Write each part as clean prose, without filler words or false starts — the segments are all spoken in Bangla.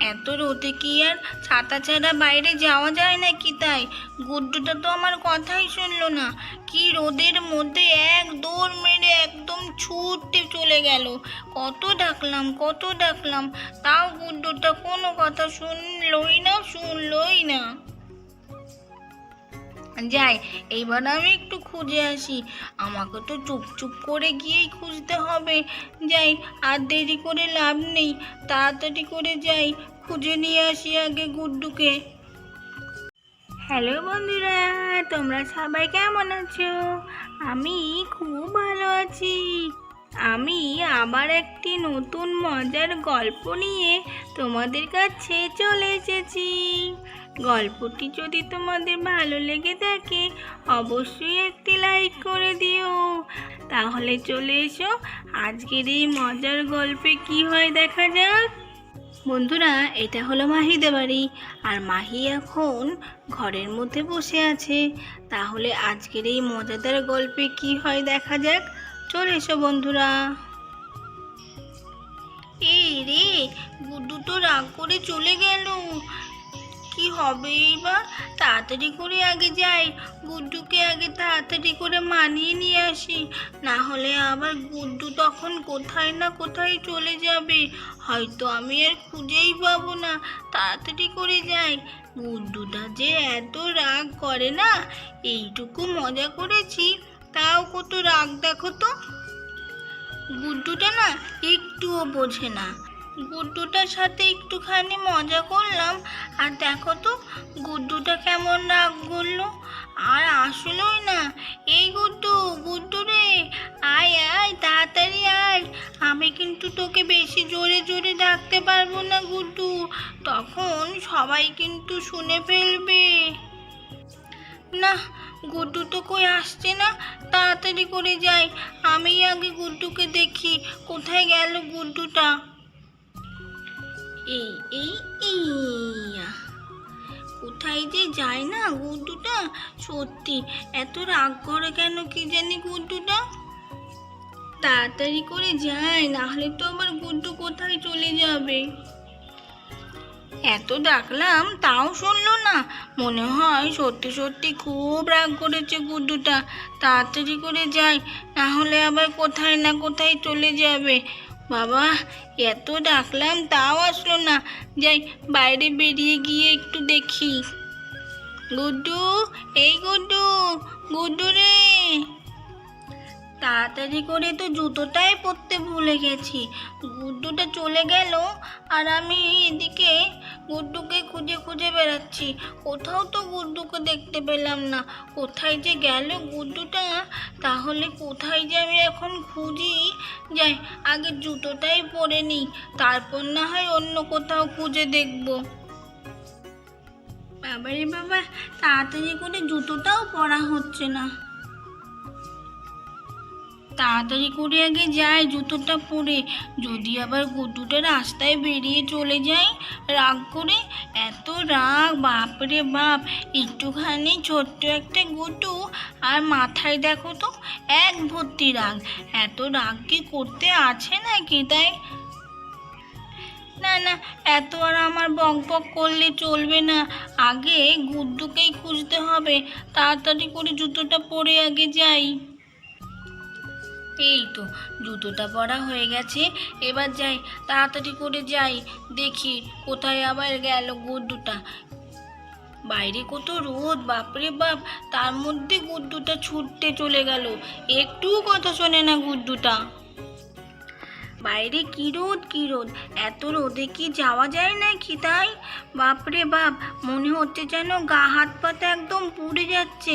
এত রোদে কি আর ছাতা ছাড়া বাইরে যাওয়া যায় নাকি? তাই গুড্ডুটা তো আমার কথাই শুনলো না। কি রোদের মধ্যে এক দৌড় মেরে একদম ছুটে চলে গেল। কত ডাকলাম, তাও গুড্ডুটা কোনো কথা শুনলোই না। যাই, এইবার আমি একটু খুঁজে আসি। আমাকে তো চুপ করে গিয়েই খুঁজতে হবে। যাই, আর দেরি করে লাভ নেই, তাড়াতাড়ি করে যাই, খুঁজে নিয়ে আসি আগে গুড্ডুকে। হ্যালো বন্ধুরা, তোমরা সবাই কেমন আছো? আমি খুব ভালো আছি। আমি আবার একটি নতুন মজার গল্প নিয়ে তোমাদের কাছে চলে এসেছি। গল্পটি যদি তোমাদের ভালো লেগে থাকে অবশ্যই একটি লাইক করে দিও। তাহলে চলে এসো, আজকের এই মজার গল্পে কি হয় দেখা যাক। বন্ধুরা, এটা হলো মাহিদের বাড়ি, আর মাহি এখন ঘরের মধ্যে বসে আছে। তাহলে আজকের এই মজাদার গল্পে কি হয় দেখা যাক। চলে এসো বন্ধুরা। এই রে, গুড্ডু তো রাগ করে চলে গেল। কি হবে এইবার? তাড়াতাড়ি করে আগে যাই, গুড্ডুকে আগে তাড়াতাড়ি করে মানিয়ে নিয়ে আসি। না হলে আবার গুড্ডু তখন কোথায় না কোথায় চলে যাবে, হয়তো আমি আর খুঁজেই পাবো না। তাড়াতাড়ি করে যাই। গুড্ডুটা যে এত রাগ করে না, এইটুকু মজা করেছি তাও কত রাগ দেখো তো। গুড্ডুটা না একটুও বোঝে না। গুড্ডুটার সাথে একটুখানি মজা করলাম, আর দেখো তো গুড্ডুটা কেমন রাগ করলো, আর আসলোই না। এই গুড্ডু রে, আয় আয় তাড়াতাড়ি আয়। আমি কিন্তু তোকে বেশি জোরে জোরে ডাকতে পারবো না গুড্ডু, তখন সবাই কিন্তু শুনে ফেলবে। না, গুড্ডু তো কই আসছে না। তাড়াতাড়ি করে যাই, আমি আগে গুড্ডুকে দেখি কোথায় গেল গুড্ডুটা। এই এই ইয়া, কোথায় যে যায় না গুড্ডুটা। সত্যি এত রাগ করে কেন কি জানি গুড্ডুটা। তাড়াতাড়ি করে যাই, না হলে তো আবার গুড্ডু কোথায় চলে যাবে। এত ডাকলাম তাও শুনলো না। মনে হয় সত্যি খুব রাগ করেছে গুড্ডুটা। তাড়াতাড়ি করে যাই, না হলে আবার কোথায় না কোথায় চলে যাবে। বাবা, এত ডাকলাম তাও আসলো না। যাই, বাইরে বেরিয়ে গিয়ে একটু দেখি। গুড্ডু, এই গুড্ডু রে। তাড়াতাড়ি করে তো জুতোটাই পরতে ভুলে গেছি। গুড্ডুটা চলে গেল, আর আমি এদিকে গুড্ডুকে খুঁজে বেড়াচ্ছি। কোথাও তো গুড্ডুকে দেখতে পেলাম না। কোথায় যে গেল গুড্ডুটা? তাহলে কোথায় যে আমি এখন খুঁজি। যাই, আগে জুতোটাই পরে নিই, তারপর না হয় অন্য কোথাও খুঁজে দেখব। বাবারে বাবা, তাড়াতাড়ি করে জুতোটাও পরা হচ্ছে না। তাড়াতাড়ি করে আগে যাই জুতোটা পরে, যদি আবার গুড্ডুটা রাস্তায় বেরিয়ে চলে যায় রাগ করে। এত রাগ, বাপরে বাপ। একটুখানি ছোট্ট একটা গুড্ডু, আর মাথায় দেখো তো এক ভর্তি রাগ। এত রাগ কি করতে আছে নাকি? তাই না, এত আর আমার বক করলে চলবে না। আগে গুড্ডুকেই খুঁজতে হবে। তাড়াতাড়ি করে জুতোটা পরে আগে যাই। এই তো জুতোটা পরা হয়ে গেছে, এবার যাই, তাড়াতাড়ি করে যাই, দেখি কোথায় আবার গেল গুড্ডুটা। বাইরে কত রোদ, বাপরে বাপ, তার মধ্যে গুড্ডুটা ছুটতে চলে গেল। একটুও কথা শোনে না গুড্ডুটা। বাইরে কি রোদ, এত রোদে কি যাওয়া যায় নাকি? তাই বাপরে বাপ, মনে হচ্ছে যেন গা হাত পাতা একদম পুড়ে যাচ্ছে।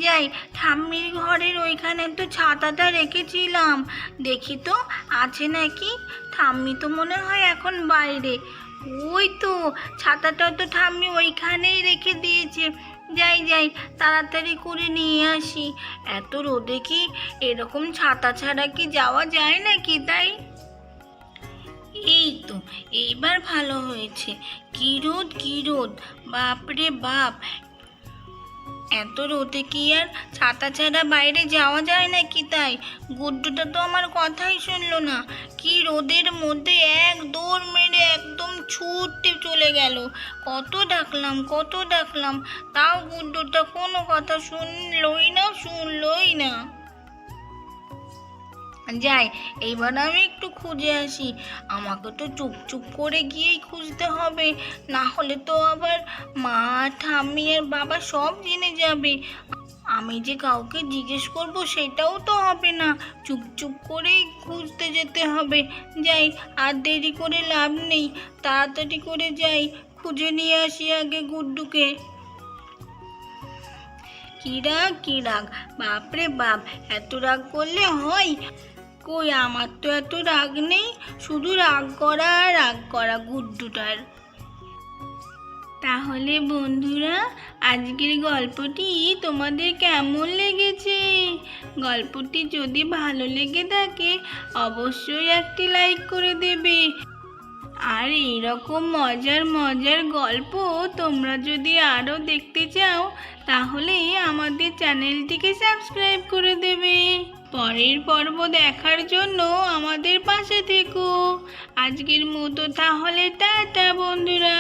যাই, ঠাম্মির ঘরের ওইখানে তো ছাতাটা রেখেছিলাম, দেখি তো আছে নাকি। ঠাম্মি তো মনে হয় এখন বাইরে। ওই তো ছাতাটা তো ঠাম্মি ওইখানেই রেখে দিয়েছে। যাই, তাড়াতাড়ি করে নিয়ে আসি। এত রোদে কি এরকম ছাতা ছাড়া কি যাওয়া যায় নাকি? তাই এই তো এইবার ভালো হয়েছে। কি রোদ, বাপরে বাপ। এত রোদে কি আর ছাতা ছাড়া বাইরে যাওয়া যায় নাকি? তাই গুড্ডুটা তো আমার কথাই শুনলো না। কি রোদের মধ্যে এক দৌড় মেরে একদম ছুটতে চলে গেল। কত ডাকলাম, তাও গুড্ডুটা কোনো কথা শুনলোই না। যাই, এইবার আমি একটু খুঁজে আসি। আমাকে তো চুপ করে গিয়েই খুঁজতে হবে, না হলে তো আবার মা, ঠাম্মি আর বাবা সব জেনে যাবে। আমি যে কাউকে জিজ্ঞেস করব সেটাও তো হবে না, চুপ করেই খুঁজতে যেতে হবে। যাই, আর দেরি করে লাভ নেই, তাড়াতাড়ি করে যাই, খুঁজে নিয়ে আসি আগে গুড্ডুকে। কি রাগ, বাপরে বাপ, এত রাগ করলে হয়? কই, আমার তো এত রাগ নেই, শুধু রাগ করা গুড্ডুটার। তাহলে বন্ধুরা, আজকের গল্পটি তোমাদের কেমন লেগেছে? গল্পটি যদি ভালো লেগে থাকে অবশ্যই একটি লাইক করে দেবে। আর এইরকম মজার গল্প তোমরা যদি আরও দেখতে চাও তাহলে আমাদের চ্যানেলটিকে সাবস্ক্রাইব করে দেবে। পরের পর্ব দেখার জন্য আমাদের পাশে থেকো। আজকের মতো তাহলে টাটা বন্ধুরা।